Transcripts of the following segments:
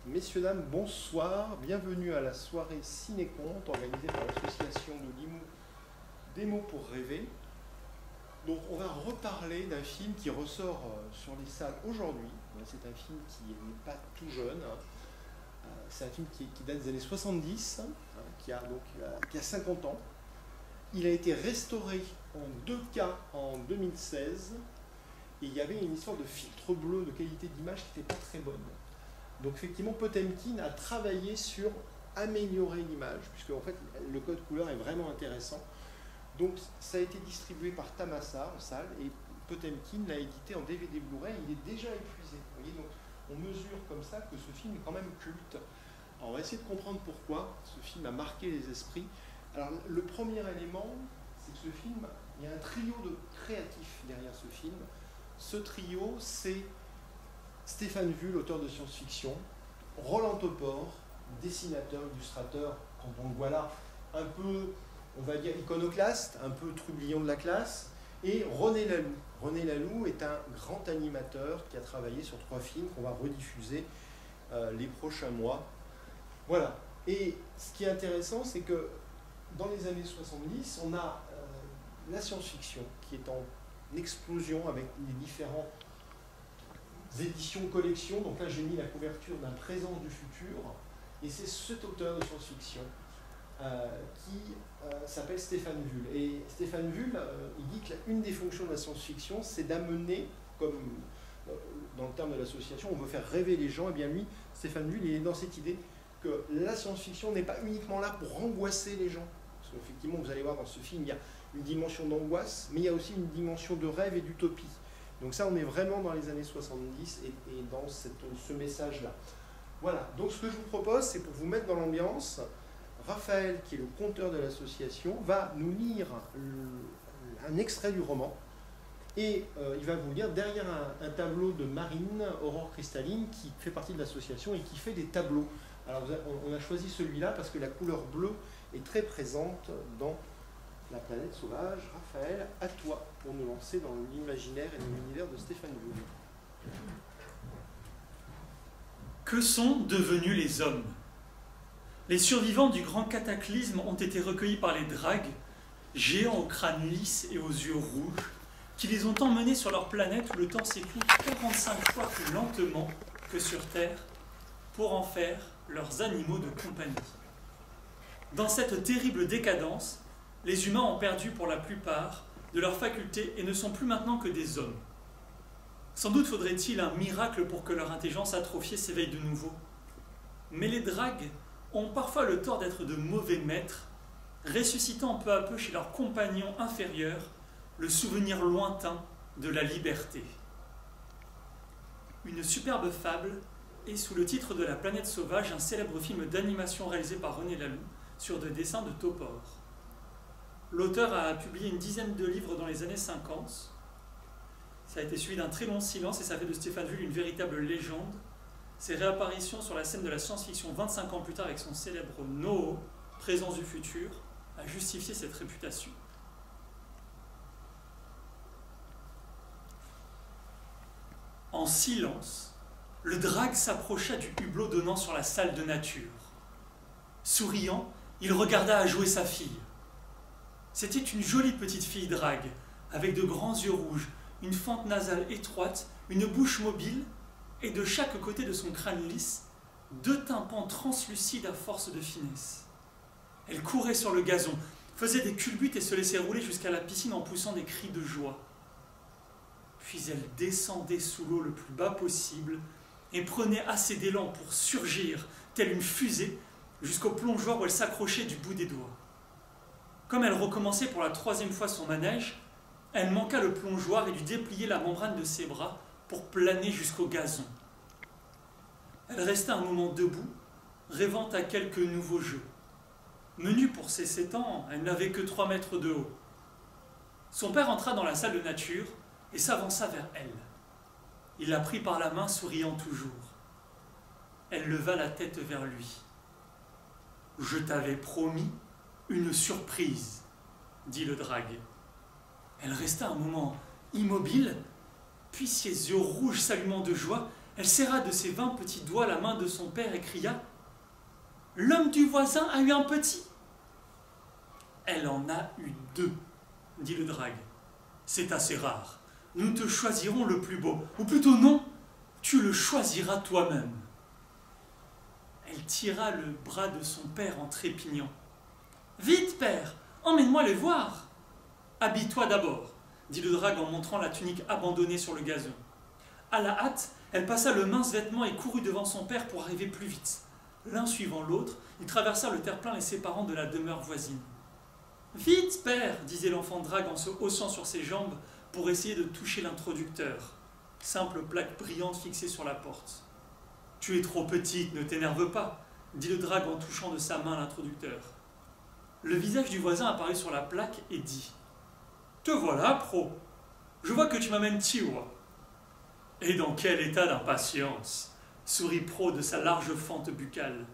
Messieurs, dames, bonsoir. Bienvenue à la soirée Ciné-Conte organisée par l'association de Limoux Des mots pour rêver. Donc on va reparler d'un film qui ressort sur les salles aujourd'hui. C'est un film qui n'est pas tout jeune. C'est un film qui date des années 70, qui a 50 ans. Il a été restauré en 2K en 2016. Et il y avait une histoire de filtre bleu, de qualité d'image qui n'était pas très bonne. Donc effectivement, Potemkin a travaillé sur améliorer l'image, puisque en fait le code couleur est vraiment intéressant. Donc ça a été distribué par Tamasa en salle, et Potemkin l'a édité en DVD Blu-ray. Il est déjà épuisé. Vous voyez, donc on mesure comme ça que ce film est quand même culte. Alors on va essayer de comprendre pourquoi ce film a marqué les esprits. Alors le premier élément, c'est que ce film, il y a un trio de créatifs derrière ce film. Ce trio, c'est Stéphane Vull, auteur de science-fiction, Roland Topor, dessinateur, illustrateur, quand on le voit là, un peu, on va dire, iconoclaste, un peu troublion de la classe, et René Laloux. René Laloux est un grand animateur qui a travaillé sur 3 films qu'on va rediffuser les prochains mois. Voilà. Et ce qui est intéressant, c'est que dans les années 70, on a la science-fiction qui est en explosion avec les différents éditions collections. Donc là j'ai mis la couverture d'un Présent du futur, et c'est cet auteur de science-fiction qui s'appelle Stéphane Vull. Et Stéphane Vull, il dit qu'une des fonctions de la science-fiction, c'est d'amener, comme dans le terme de l'association, on veut faire rêver les gens. Et bien lui, Stéphane Vull, il est dans cette idée que la science-fiction n'est pas uniquement là pour angoisser les gens. Parce qu'effectivement, vous allez voir dans ce film, il y a une dimension d'angoisse, mais il y a aussi une dimension de rêve et d'utopie. Donc ça, on est vraiment dans les années 70 et dans ce message-là. Voilà, donc ce que je vous propose, c'est pour vous mettre dans l'ambiance, Raphaël, qui est le conteur de l'association, va nous lire un extrait du roman, et il va vous lire derrière un tableau de Marine, Aurore Cristalline, qui fait partie de l'association et qui fait des tableaux. Alors on a choisi celui-là parce que la couleur bleue est très présente dans La planète sauvage. Raphaël, à toi pour nous lancer dans l'imaginaire et dans l'univers de Stéphane Vull. Que sont devenus les hommes? Les survivants du grand cataclysme ont été recueillis par les dragues, géants au crâne lisse et aux yeux rouges, qui les ont emmenés sur leur planète où le temps s'écoule 45 fois plus lentement que sur Terre, pour en faire leurs animaux de compagnie. Dans cette terrible décadence, les humains ont perdu pour la plupart de leurs facultés et ne sont plus maintenant que des hommes. Sans doute faudrait-il un miracle pour que leur intelligence atrophiée s'éveille de nouveau. Mais les dragues ont parfois le tort d'être de mauvais maîtres, ressuscitant peu à peu chez leurs compagnons inférieurs le souvenir lointain de la liberté. Une superbe fable est sous le titre de La planète sauvage, un célèbre film d'animation réalisé par René Laloux sur des dessins de Topor. L'auteur a publié une dizaine de livres dans les années 50. Ça a été suivi d'un très long silence et ça fait de Stéphane Vull une véritable légende. Ses réapparitions sur la scène de la science-fiction 25 ans plus tard avec son célèbre NoHo, Présence du futur, a justifié cette réputation. En silence, le drague s'approcha du hublot donnant sur la salle de nature. Souriant, il regarda à jouer sa fille. C'était une jolie petite fille drague, avec de grands yeux rouges, une fente nasale étroite, une bouche mobile, et de chaque côté de son crâne lisse, 2 tympans translucides à force de finesse. Elle courait sur le gazon, faisait des culbutes et se laissait rouler jusqu'à la piscine en poussant des cris de joie. Puis elle descendait sous l'eau le plus bas possible et prenait assez d'élan pour surgir, telle une fusée, jusqu'au plongeoir où elle s'accrochait du bout des doigts. Comme elle recommençait pour la 3e fois son manège, elle manqua le plongeoir et dut déplier la membrane de ses bras pour planer jusqu'au gazon. Elle resta un moment debout, rêvant à quelques nouveaux jeux. Menue pour ses 7 ans, elle n'avait que 3 mètres de haut. Son père entra dans la salle de nature et s'avança vers elle. Il la prit par la main, souriant toujours. Elle leva la tête vers lui. « Je t'avais promis une surprise, » dit le drague. Elle resta un moment immobile, puis ses yeux rouges s'allumant de joie, Elle serra de ses 20 petits doigts la main de son père et cria « L'homme du voisin a eu un petit !»« Elle en a eu 2, dit le drague. « C'est assez rare. Nous te choisirons le plus beau. Ou plutôt non, tu le choisiras toi-même. » Elle tira le bras de son père en trépignant. « Vite, père, emmène-moi les voir !»« Habille-toi d'abord, » dit le drague en montrant la tunique abandonnée sur le gazon. À la hâte, elle passa le mince vêtement et courut devant son père pour arriver plus vite. L'un suivant l'autre, ils traversèrent le terre-plein les séparant de la demeure voisine. « Vite, père !» disait l'enfant drague en se haussant sur ses jambes pour essayer de toucher l'introducteur, simple plaque brillante fixée sur la porte. « Tu es trop petite, ne t'énerve pas !» dit le drague en touchant de sa main l'introducteur. Le visage du voisin apparut sur la plaque et dit « Te voilà, Pro. Je vois que tu m'amènes Tiwa. » « Et dans quel état d'impatience !» sourit Pro de sa large fente buccale.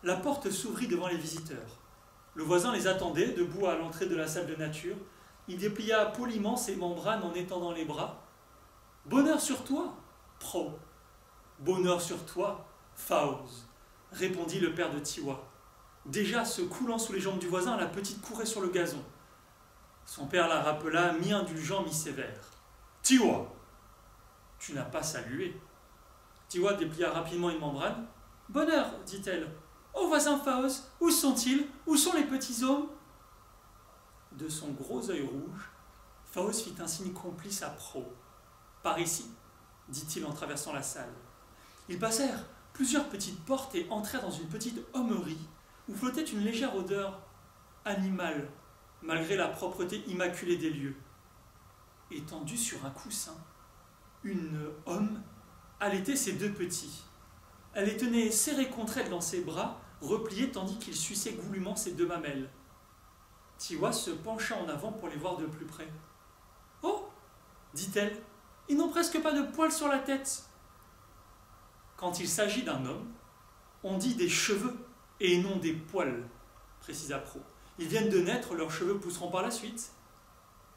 La porte s'ouvrit devant les visiteurs. Le voisin les attendait, debout à l'entrée de la salle de nature. Il déplia poliment ses membranes en étendant les bras. « Bonheur sur toi, Pro. »« Bonheur sur toi, Faouz, » répondit le père de Tiwa. Déjà se coulant sous les jambes du voisin, la petite courait sur le gazon. Son père la rappela, mi-indulgent, mi-sévère. « Tiwa, tu n'as pas salué. » Tiwa déplia rapidement une membrane. « Bonheur, dit-elle. Ô voisin Faouz, où sont-ils? Où sont les petits hommes ?» De son gros œil rouge, Faouz fit un signe complice à Pro. « Par ici, dit-il en traversant la salle. Ils passèrent plusieurs petites portes et entrèrent dans une petite homerie où flottait une légère odeur animale, malgré la propreté immaculée des lieux. Étendue sur un coussin, une homme allaitait ses 2 petits. Elle les tenait serrés contre elle dans ses bras, repliés tandis qu'il suçait goulûment ses 2 mamelles. Tiwa se pencha en avant pour les voir de plus près. « Oh !» dit-elle, « ils n'ont presque pas de poils sur la tête. » Quand il s'agit d'un homme, on dit des cheveux et non des poils, précisa Pro. Ils viennent de naître, leurs cheveux pousseront par la suite.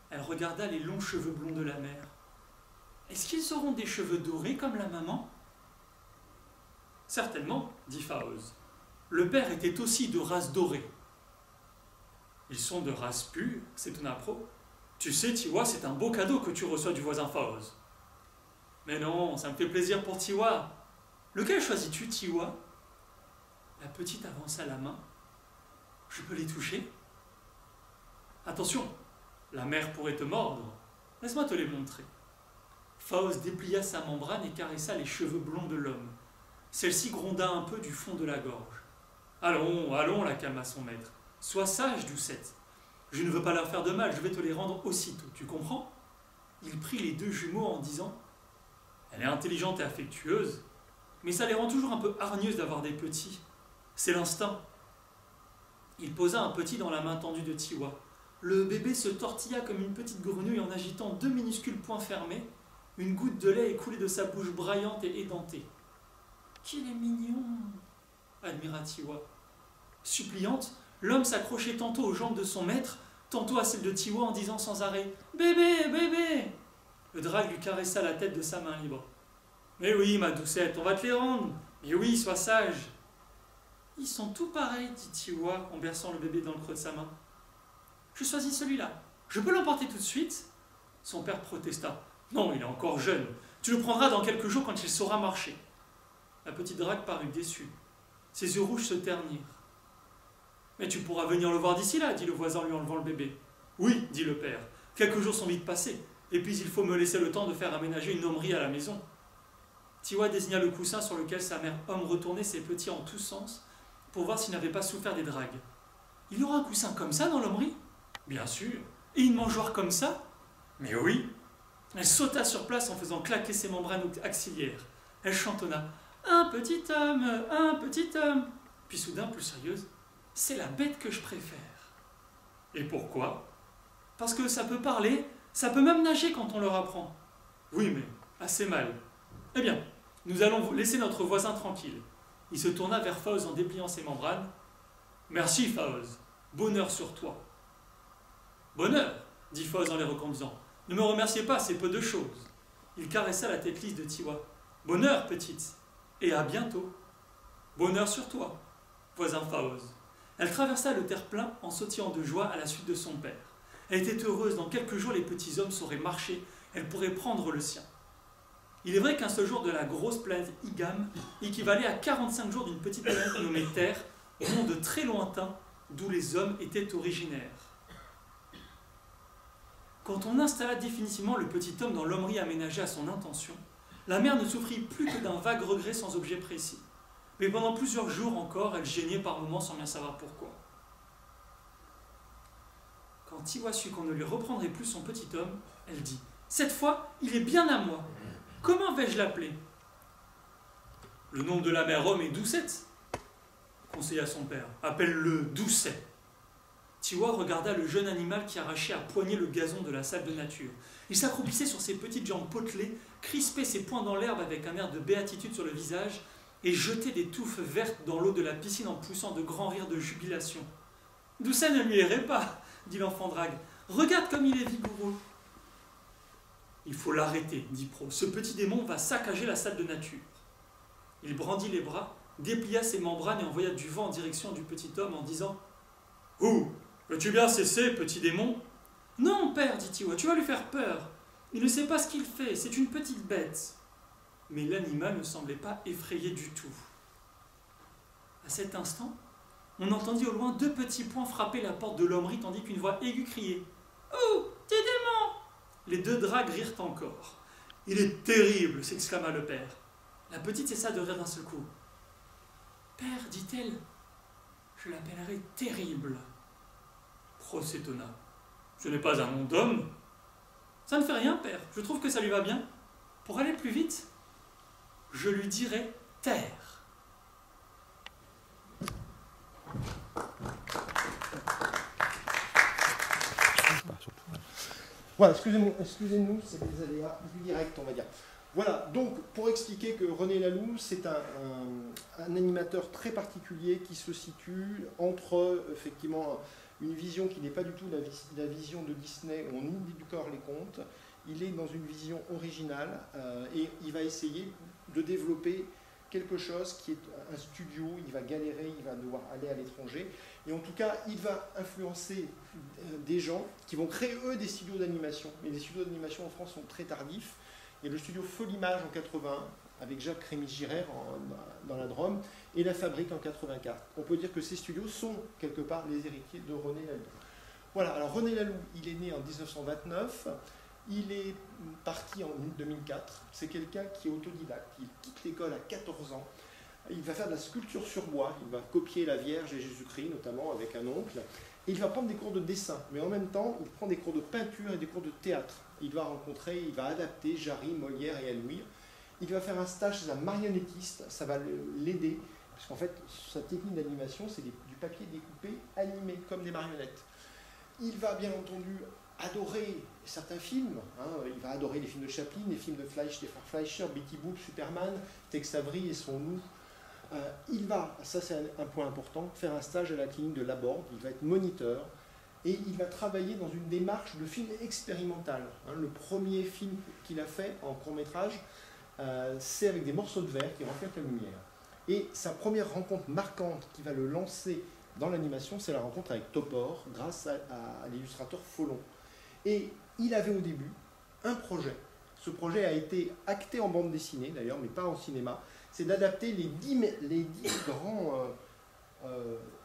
Elle regarda les longs cheveux blonds de la mère. Est-ce qu'ils auront des cheveux dorés comme la maman? Certainement, dit Faouz. Le père était aussi de race dorée. Ils sont de race pure, s'étonna Pro. Tu sais, Tiwa, c'est un beau cadeau que tu reçois du voisin Faouz. Mais non, ça me fait plaisir pour Tiwa. Lequel choisis-tu, Tiwa? La petite avança la main. Je peux les toucher? Attention, la mère pourrait te mordre. Laisse-moi te les montrer. Faouz déplia sa membrane et caressa les cheveux blonds de l'homme. Celle-ci gronda un peu du fond de la gorge. Allons, allons, la calma son maître. Sois sage, doucette. Je ne veux pas leur faire de mal, je vais te les rendre aussitôt, tu comprends? Il prit les 2 jumeaux en disant « Elle est intelligente et affectueuse, mais ça les rend toujours un peu hargneuses d'avoir des petits. C'est l'instinct. » Il posa un petit dans la main tendue de Tiwa. Le bébé se tortilla comme une petite grenouille en agitant 2 minuscules poings fermés. Une goutte de lait écoulait de sa bouche braillante et édentée. « Qu'il est mignon !» admira Tiwa. Suppliante, l'homme s'accrochait tantôt aux jambes de son maître, tantôt à celles de Tiwa en disant sans arrêt « Bébé, bébé !» Le drague lui caressa la tête de sa main libre. « Mais oui, ma doucette, on va te les rendre. Mais oui, sois sage. » « Ils sont tous pareils, dit Tiwa en berçant le bébé dans le creux de sa main. « Je choisis celui-là. Je peux l'emporter tout de suite ?» Son père protesta. « Non, il est encore jeune. Tu le prendras dans quelques jours quand il saura marcher. » La petite drague parut déçue. Ses yeux rouges se ternirent. « Mais tu pourras venir le voir d'ici là, dit le voisin en lui enlevant le bébé. »« Oui, dit le père. Quelques jours sont vite passés, et puis il faut me laisser le temps de faire aménager une homerie à la maison. » Tiwa désigna le coussin sur lequel sa mère homme retournait ses petits en tous sens, pour voir s'il n'avait pas souffert des dragues. « Il y aura un coussin comme ça dans l'homerie ?»« Bien sûr. Et une mangeoire comme ça ?»« Mais oui. » Elle sauta sur place en faisant claquer ses membranes axillaires. Elle chantonna « Un petit homme, un petit homme !» Puis soudain, plus sérieuse, « C'est la bête que je préfère. » Et pourquoi? Parce que ça peut parler, ça peut même nager quand on leur apprend. Oui, mais assez mal. Eh bien, nous allons laisser notre voisin tranquille. Il se tourna vers Faouz en dépliant ses membranes. « Merci, Faouz. Bonheur sur toi. »« Bonheur, dit Faouz en les reconduisant. Ne me remerciez pas, c'est peu de choses. » Il caressa la tête lisse de Tiwa. « Bonheur, petite, et à bientôt. Bonheur sur toi, voisin Faoz. Elle traversa le terre-plein en sautillant de joie à la suite de son père. Elle était heureuse, dans quelques jours les petits hommes sauraient marcher, elle pourrait prendre le sien. Il est vrai qu'un seul jour de la grosse planète Igam équivalait à 45 jours d'une petite planète nommée Terre, monde très lointain d'où les hommes étaient originaires. Quand on installa définitivement le petit homme dans l'hommerie aménagée à son intention, la mère ne souffrit plus que d'un vague regret sans objet précis. Mais pendant plusieurs jours encore, elle geignait par moments sans bien savoir pourquoi. Quand Tiwa sut qu'on ne lui reprendrait plus son petit homme, elle dit « Cette fois, il est bien à moi. Comment vais-je l'appeler ?»« Le nom de la mère homme est Doucette, conseilla son père. Appelle-le Doucet. » Tiwa regarda le jeune animal qui arrachait à poignée le gazon de la salle de nature. Il s'accroupissait sur ses petites jambes potelées, crispait ses poings dans l'herbe avec un air de béatitude sur le visage et jetait des touffes vertes dans l'eau de la piscine en poussant de grands rires de jubilation. « Doucet ne lui errait pas, dit l'enfant drague. Regarde comme il est vigoureux. Il faut l'arrêter, dit Pro. Ce petit démon va saccager la salle de nature. Il brandit les bras, déplia ses membranes et envoya du vent en direction du petit homme en disant « Ouh, veux-tu bien cesser, petit démon ?»« Non, père, dit Tiwa, tu vas lui faire peur. Il ne sait pas ce qu'il fait, c'est une petite bête. » Mais l'animal ne semblait pas effrayé du tout. À cet instant, on entendit au loin 2 petits poings frapper la porte de l'hommerie tandis qu'une voix aiguë criait « Oh, petit démon !» Les 2 dragues rirent encore. « Il est terrible !» s'exclama le père. La petite cessa de rire d'un seul coup. « Père, dit-elle, je l'appellerai terrible. » Pro s'étonna. « Ce n'est pas un nom d'homme. »« Ça ne fait rien, père, je trouve que ça lui va bien. Pour aller plus vite, je lui dirai terre. » Voilà, excusez-nous, c'est des aléas du direct, on va dire. Voilà, donc pour expliquer que René Laloux, c'est un animateur très particulier qui se situe entre, effectivement, une vision qui n'est pas du tout la vision de Disney, où on oublie du corps les contes. Il est dans une vision originale et il va essayer de développer quelque chose qui est un studio, il va galérer, il va devoir aller à l'étranger. Et en tout cas, il va influencer des gens qui vont créer, eux, des studios d'animation. Mais les studios d'animation en France sont très tardifs. Il y a le studio Folimage en 81, avec Jacques Rémy-Girard dans la Drôme, et La Fabrique en 84. On peut dire que ces studios sont, quelque part, les héritiers de René Laloux. Voilà, alors René Laloux, il est né en 1929. Il est parti en 2004. C'est quelqu'un qui est autodidacte. Il quitte l'école à 14 ans. Il va faire de la sculpture sur bois. Il va copier la Vierge et Jésus-Christ, notamment avec un oncle. Et il va prendre des cours de dessin. Mais en même temps, il prend des cours de peinture et des cours de théâtre. Il va adapter Jarry, Molière et Anouilh. Il va faire un stage chez un marionnettiste. Ça va l'aider. Parce qu'en fait, sa technique d'animation, c'est du papier découpé, animé, comme des marionnettes. Il va bien entendu adorer certains films, il va adorer les films de Chaplin, les films de des frères Fleischer, Betty Boop, Superman, Tex Avery et son loup. Il va, ça c'est un point important, faire un stage à la clinique de Laborde, il va être moniteur, et il va travailler dans une démarche de film expérimental. Le premier film qu'il a fait en court-métrage, c'est avec des morceaux de verre qui reflètent la lumière. Et sa première rencontre marquante qui va le lancer dans l'animation, c'est la rencontre avec Topor, grâce à l'illustrateur Follon. Et il avait au début un projet. Ce projet a été acté en bande dessinée d'ailleurs, mais pas en cinéma. C'est d'adapter les 10 grands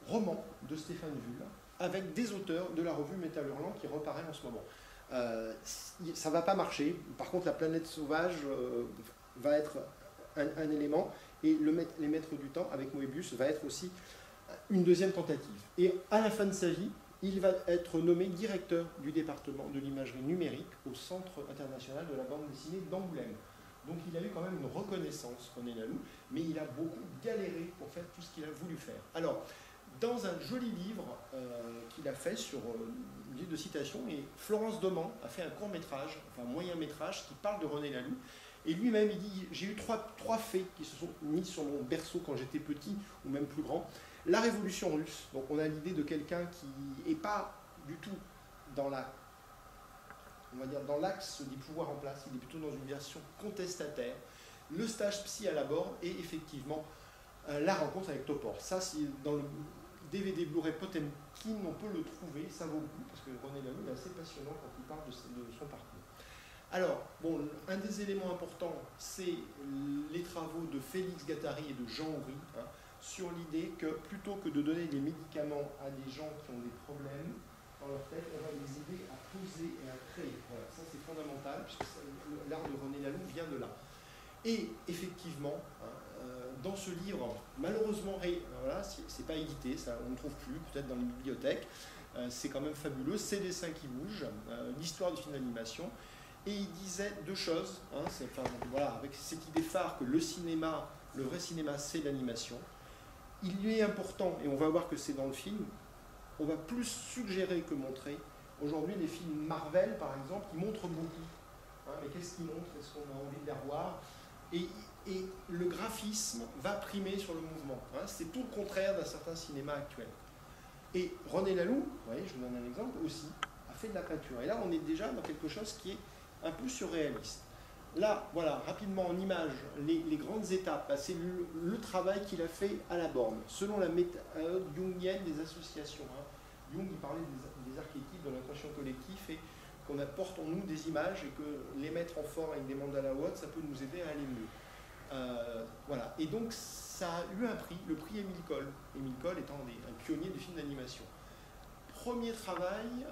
romans de Stéphane Vull avec des auteurs de la revue Métal Hurlant qui reparaît en ce moment. Ça ne va pas marcher. Par contre, La Planète Sauvage va être un élément et Les Maîtres du Temps avec Moebius va être aussi une deuxième tentative. Et à la fin de sa vie, il va être nommé directeur du département de l'imagerie numérique au Centre international de la bande dessinée d'Angoulême. Donc il a eu quand même une reconnaissance, René Laloux, mais il a beaucoup galéré pour faire tout ce qu'il a voulu faire. Alors, dans un joli livre qu'il a fait sur une livre de citation, et Florence Doman a fait un court-métrage, enfin un moyen-métrage, qui parle de René Laloux. Et lui-même, il dit, j'ai eu trois faits qui se sont mis sur mon berceau quand j'étais petit, ou même plus grand. La révolution russe, donc on a l'idée de quelqu'un qui n'est pas du tout dans l'axe des pouvoirs en place, il est plutôt dans une version contestataire. le stage psy à la borne et effectivement la rencontre avec Topor. Ça, dans le DVD Blu-ray Potemkin, on peut le trouver, ça vaut le coup, parce que René Laloux est assez passionnant quand il parle de son parcours. Alors, bon, un des éléments importants, c'est les travaux de Félix Gattari et de Jean Houry, sur l'idée que plutôt que de donner des médicaments à des gens qui ont des problèmes dans leur tête, on va les aider à poser et à créer. Voilà, ça c'est fondamental, puisque l'art de René Laloux vient de là. Et effectivement, dans ce livre, malheureusement, voilà, c'est pas édité, ça, on ne trouve plus, peut-être dans les bibliothèques, c'est quand même fabuleux, Ces dessins qui bougent, l'histoire du film d'animation, et il disait deux choses, voilà, avec cette idée phare que le cinéma, le vrai cinéma, c'est l'animation. Il lui est important, et on va voir que c'est dans le film, on va plus suggérer que montrer. Aujourd'hui, les films Marvel, par exemple, ils montrent beaucoup. Mais qu'est-ce qu'ils montrent? Est-ce qu'on a envie de les revoir? Et le graphisme va primer sur le mouvement. C'est tout le contraire d'un certain cinéma actuel. Et René Laloux, vous voyez, je vous donne un exemple, aussi, a fait de la peinture. Et là, on est déjà dans quelque chose qui est un peu surréaliste. Là, voilà, rapidement en image, les grandes étapes, c'est le travail qu'il a fait à la borne, selon la méthode jungienne des associations. Jung, il parlait des archétypes de l'inconscient collectif et qu'on apporte en nous des images et que les mettre en forme avec des mandalas ou autre, ça peut nous aider à aller mieux. Voilà. Et donc, ça a eu un prix, le prix Émile Coll. Émile Coll étant un pionnier du film d'animation. Premier travail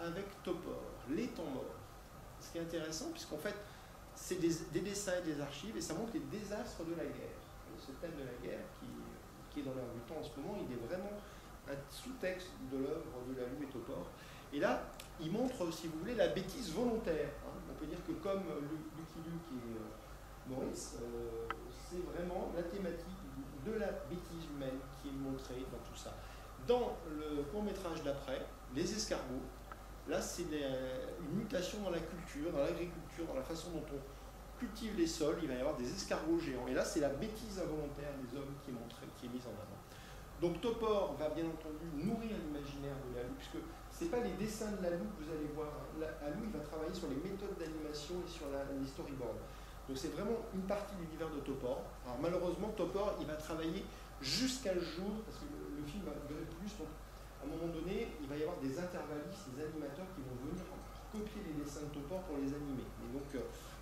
avec Topor, Les temps morts. Ce qui est intéressant, puisqu'en fait, c'est des dessins et des archives, et ça montre les désastres de la guerre. Ce thème de la guerre, qui est dans l'air du temps en ce moment, il est vraiment un sous-texte de l'œuvre de Laloux et Topor. Et là, il montre, si vous voulez, la bêtise volontaire. On peut dire que comme Lucky Luke et Maurice, c'est vraiment la thématique de la bêtise humaine qui est montrée dans tout ça. Dans le court-métrage d'après, Les escargots, là, c'est une mutation dans la culture, dans l'agriculture, dans la façon dont on cultive les sols. Il va y avoir des escargots géants. Et là, c'est la bêtise involontaire des hommes qui est montrée, qui est mise en avant. Donc Topor va bien entendu nourrir l'imaginaire de Laloux, puisque ce n'est pas les dessins de Laloux que vous allez voir. Laloux, il va travailler sur les méthodes d'animation et sur les storyboards. Donc c'est vraiment une partie de l'univers de Topor. Alors malheureusement, Topor, il va travailler jusqu'à le jour, parce que le film va durer plus. Donc à un moment donné, il va y avoir des intervallistes, des animateurs qui vont venir copier les dessins de Topor pour les animer. Et donc,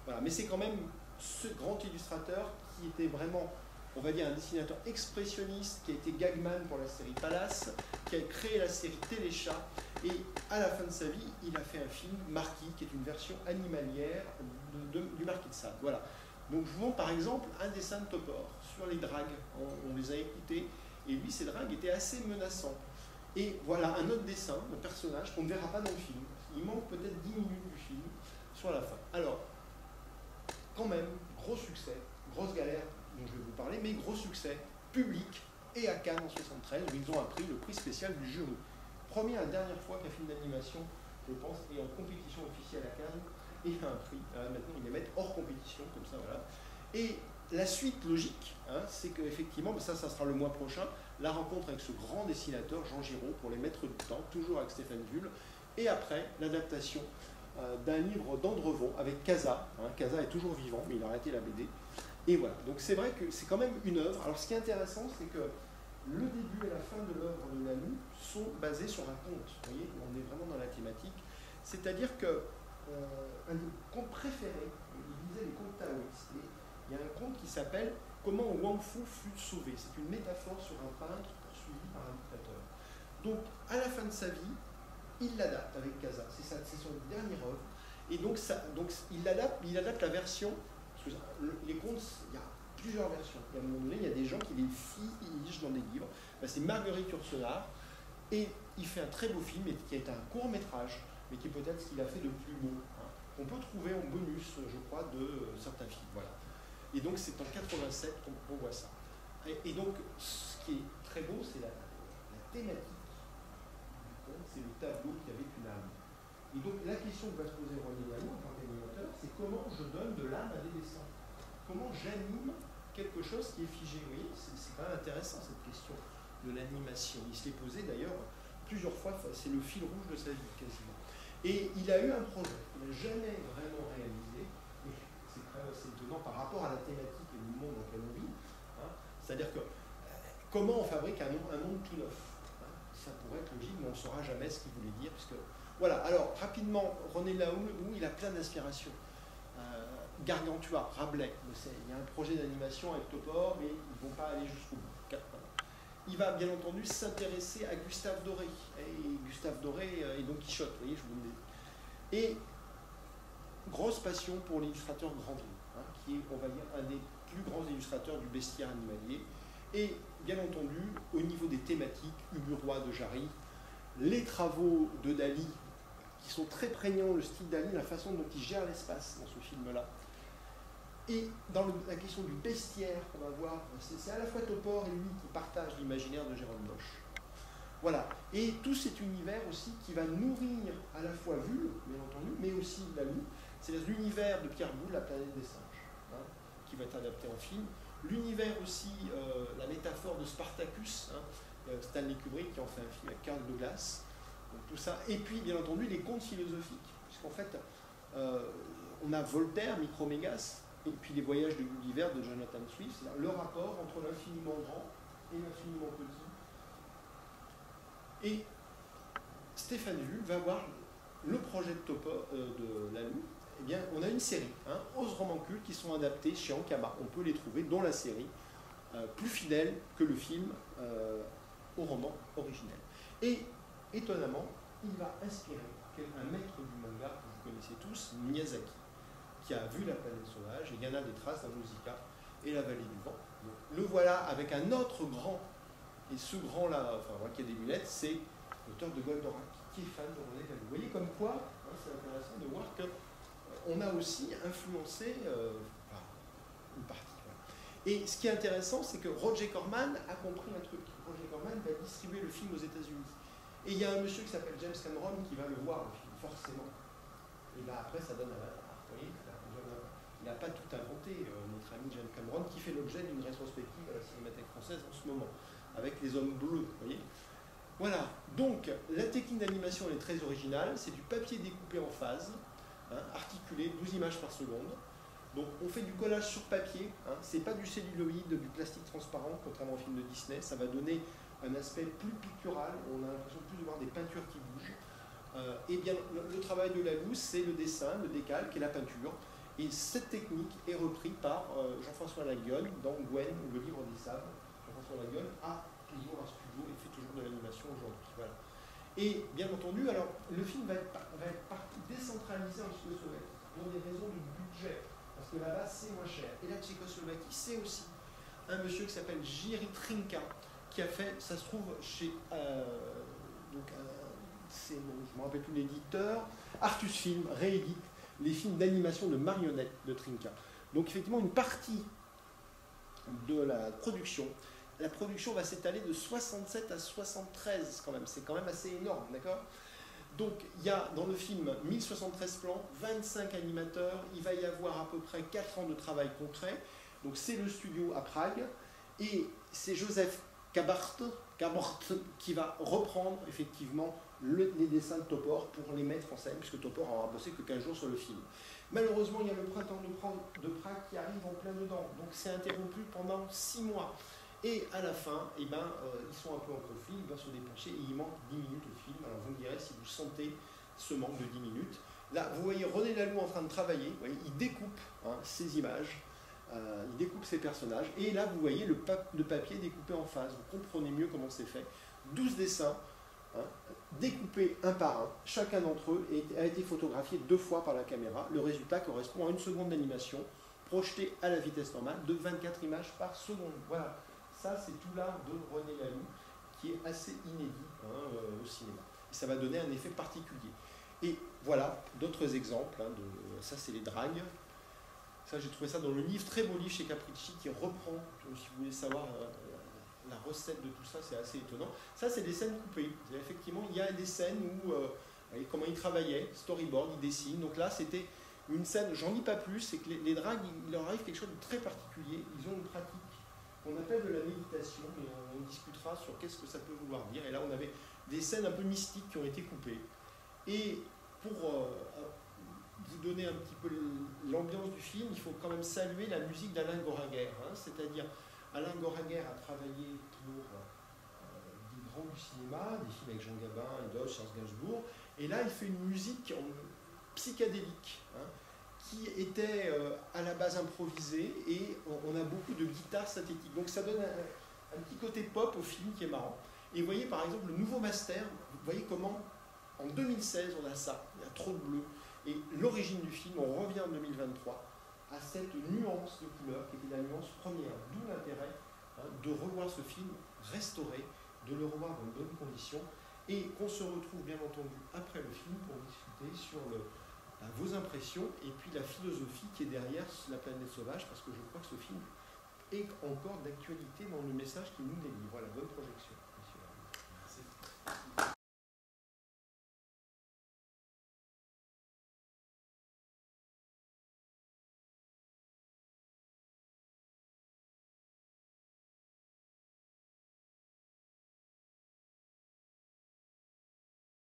voilà. Mais c'est quand même ce grand illustrateur qui était vraiment, on va dire, un dessinateur expressionniste, qui a été gagman pour la série Palace, qui a créé la série Téléchat, et à la fin de sa vie, il a fait un film, Marquis, qui est une version animalière du Marquis de Sade. Voilà. Donc je vous montre par exemple un dessin de Topor sur les dragues. On les a écoutés, et lui, ces dragues étaient assez menaçants. Et voilà un autre dessin, un personnage qu'on ne verra pas dans le film. Il manque peut-être 10 minutes du film sur la fin. Alors, quand même, gros succès, grosse galère dont je vais vous parler, mais gros succès, public, et à Cannes en 1973, où ils ont appris le prix spécial du jury. Première et dernière fois qu'un film d'animation, je pense, est en compétition officielle à Cannes, et a un prix. Maintenant, ils les mettent hors compétition, comme ça, voilà. Et la suite logique, c'est qu'effectivement, ça sera le mois prochain, la rencontre avec ce grand dessinateur, Jean Giraud, pour les maîtres du temps, toujours avec Stéphane Vull, et après, l'adaptation d'un livre d'Andrevon avec Casa. Casa est toujours vivant, mais il a arrêté la BD. Et voilà, donc c'est vrai que c'est quand même une œuvre. Alors ce qui est intéressant, c'est que le début et la fin de l'œuvre de Laloux sont basés sur un conte. Vous voyez, on est vraiment dans la thématique. C'est-à-dire que un des contes préférés, il lisait les contes taoïstes. Et il y a un conte qui s'appelle Comment Wang Fu fut sauvé. C'est une métaphore sur un peintre poursuivi par un dictateur. Donc, à la fin de sa vie, il l'adapte avec Casa. C'est son dernière œuvre. Et donc il adapte la version, parce que les contes, il y a plusieurs versions. Et à un moment donné, il y a des gens qui les figent dans des livres. C'est Marguerite Yourcenar. Et il fait un très beau film, qui est un court-métrage, mais qui est peut-être ce qu'il a fait de plus beau. On peut trouver en bonus, je crois, de certains films. Voilà. Et donc c'est en 87 qu'on voit ça. Et donc ce qui est très beau, c'est la thématique du conte, c'est le tableau qui avait une âme. Et donc la question que va se poser René Laloux en tant qu'animateur, c'est comment je donne de l'âme à des dessins. Comment j'anime quelque chose qui est figé. Vous voyez, c'est quand même intéressant cette question de l'animation. Il se l'est posé d'ailleurs plusieurs fois, c'est le fil rouge de sa vie quasiment. Et il a eu un projet qu'il n'a jamais vraiment réalisé, et c'est quand même assez étonnant par rapport à la thématique et le monde dans lequel on vit. Hein. C'est-à-dire que comment on fabrique un monde tout neuf, hein. Ça pourrait être logique, mais on ne saura jamais ce qu'il voulait dire. Puisque... Voilà, alors rapidement, René Lahoux, il a plein d'inspirations. Gargantua, Rabelais, il y a un projet d'animation avec Topor, mais ils ne vont pas aller jusqu'au bout. Il va bien entendu s'intéresser à Gustave Doré, et Gustave Doré et Don Quichotte, vous voyez, je vous le dis. Et grosse passion pour l'illustrateur Grandry, hein, qui est, on va dire, un des plus grands illustrateurs du bestiaire animalier. Et bien entendu, au niveau des thématiques, Ubu-Roi de Jarry, les travaux de Dali, qui sont très prégnants, le style Dali, la façon dont il gère l'espace dans ce film-là. Et dans la question du bestiaire qu'on va voir, c'est à la fois Topor et lui qui partagent l'imaginaire de Jérôme Bosch. Voilà. Et tout cet univers aussi qui va nourrir à la fois Vulle, bien entendu, mais aussi Lahoux. C'est l'univers de Pierre Boulle, La planète des singes, hein, qui va être adapté en film. L'univers aussi, la métaphore de Spartacus, hein, Stanley Kubrick qui en fait un film avec Carl Douglas. Donc, tout ça. Et puis, bien entendu, les contes philosophiques. Puisqu'en fait, on a Voltaire, Micromégas, et puis les voyages de Gulliver de Jonathan Swift, c'est-à-dire le rapport entre l'infiniment grand et l'infiniment petit. Et Stéphane Vulle va voir le projet de Lahoux. Eh bien, on a une série, hein, 11 romans cultes qui sont adaptés chez Ankama. On peut les trouver, dont la série, plus fidèle que le film au roman originel. Et étonnamment, il va inspirer un maître du manga que vous connaissez tous, Miyazaki, qui a vu La planète sauvage, et il y en a des traces dans Nausicaa et La vallée du vent. Donc, le voilà avec un autre grand, et ce grand-là, enfin moi qui a des lunettes, c'est l'auteur de Goldorak, qui est fan de René Lahoux. Vous voyez comme quoi, hein, c'est intéressant de voir qu'on a aussi influencé une partie. Voilà. Et ce qui est intéressant, c'est que Roger Corman a compris un truc. Roger Corman va distribuer le film aux États-Unis. Et il y a un monsieur qui s'appelle James Cameron qui va le voir, le film, forcément. Et là, après, ça donne un... Vous voyez, il n'a pas tout inventé, notre ami James Cameron, qui fait l'objet d'une rétrospective à la Cinémathèque française en ce moment, avec les hommes bleus, vous voyez. Voilà, donc la technique d'animation est très originale, c'est du papier découpé en phases, hein, articulé, 12 images par seconde. Donc on fait du collage sur papier, hein, c'est pas du celluloïde, du plastique transparent, contrairement au film de Disney, ça va donner un aspect plus pictural, on a l'impression plus de voir des peintures qui bougent. Et bien le travail de Lahoux, c'est le dessin, le décalque et la peinture. Et cette technique est reprise par Jean-François Laguiole dans Gwen, ou le livre des sables. Jean-François Laguiole a toujours un studio et fait toujours de l'animation aujourd'hui. Voilà. Et bien entendu, alors le film va être décentralisé en Tchécoslovaquie pour des raisons de budget, parce que là-bas c'est moins cher. Et la Tchécoslovaquie, c'est aussi un monsieur qui s'appelle Jiří Trinka, qui a fait, ça se trouve chez, je ne me rappelle plus l'éditeur, Artus Film réédite les films d'animation de marionnettes de Trinka. Donc effectivement, une partie de la production va s'étaler de 67 à 73 quand même, c'est quand même assez énorme, d'accord? Donc il y a dans le film 1073 plans, 25 animateurs, il va y avoir à peu près 4 ans de travail concret, donc c'est le studio à Prague, et c'est Joseph Kabart qui va reprendre effectivement les dessins de Topor pour les mettre en scène, puisque Topor n'aura bossé que 15 jours sur le film. Malheureusement, il y a le printemps de Prague qui arrive en plein dedans, donc c'est interrompu pendant 6 mois. Et à la fin, eh ben, ils sont un peu en conflit, ils doivent se dépêcher et il manque 10 minutes au film. Alors vous me direz si vous sentez ce manque de 10 minutes. Là, vous voyez René Lahoux en train de travailler, vous voyez, il découpe ces images, il découpe ses personnages, et là vous voyez le papier découpé en phase, vous comprenez mieux comment c'est fait. 12 dessins, découpés un par un, chacun d'entre eux a été photographié 2 fois par la caméra. Le résultat correspond à 1 seconde d'animation, projetée à la vitesse normale de 24 images par seconde. Voilà, ça c'est tout l'art de René Lahoux, qui est assez inédit au cinéma. Et ça va donner un effet particulier. Et voilà d'autres exemples, ça c'est les dragues. Ça, j'ai trouvé ça dans le livre, très beau livre chez Capricci, qui reprend, si vous voulez savoir la recette de tout ça, c'est assez étonnant. Ça, c'est des scènes coupées. Effectivement, il y a des scènes où, comment ils travaillaient, storyboard, ils dessinent. Donc là, c'était une scène, j'en dis pas plus, c'est que les dragues, il leur arrive quelque chose de très particulier. Ils ont une pratique qu'on appelle de la méditation, et on discutera sur qu'est-ce que ça peut vouloir dire. Et là, on avait des scènes un peu mystiques qui ont été coupées. Et pour vous donner un petit peu l'ambiance du film, il faut quand même saluer la musique d'Alain Goraguer. Hein, c'est-à-dire, Alain Goraguer a travaillé pour des grands du cinéma, des films avec Jean Gabin, Edoche, Charles Gainsbourg, et là il fait une musique psychédélique, hein, qui était à la base improvisée, et on a beaucoup de guitares synthétiques. Donc ça donne un petit côté pop au film qui est marrant. Et vous voyez par exemple le nouveau master, vous voyez comment en 2016 on a ça, il y a trop de bleu. Et l'origine du film, on revient en 2023 à cette nuance de couleur qui était la nuance première, d'où l'intérêt de revoir ce film restauré, de le revoir dans de bonnes conditions, et qu'on se retrouve bien entendu après le film pour discuter sur vos impressions et puis la philosophie qui est derrière La planète sauvage, parce que je crois que ce film est encore d'actualité dans le message qu'il nous délivre. Voilà, bonne projection.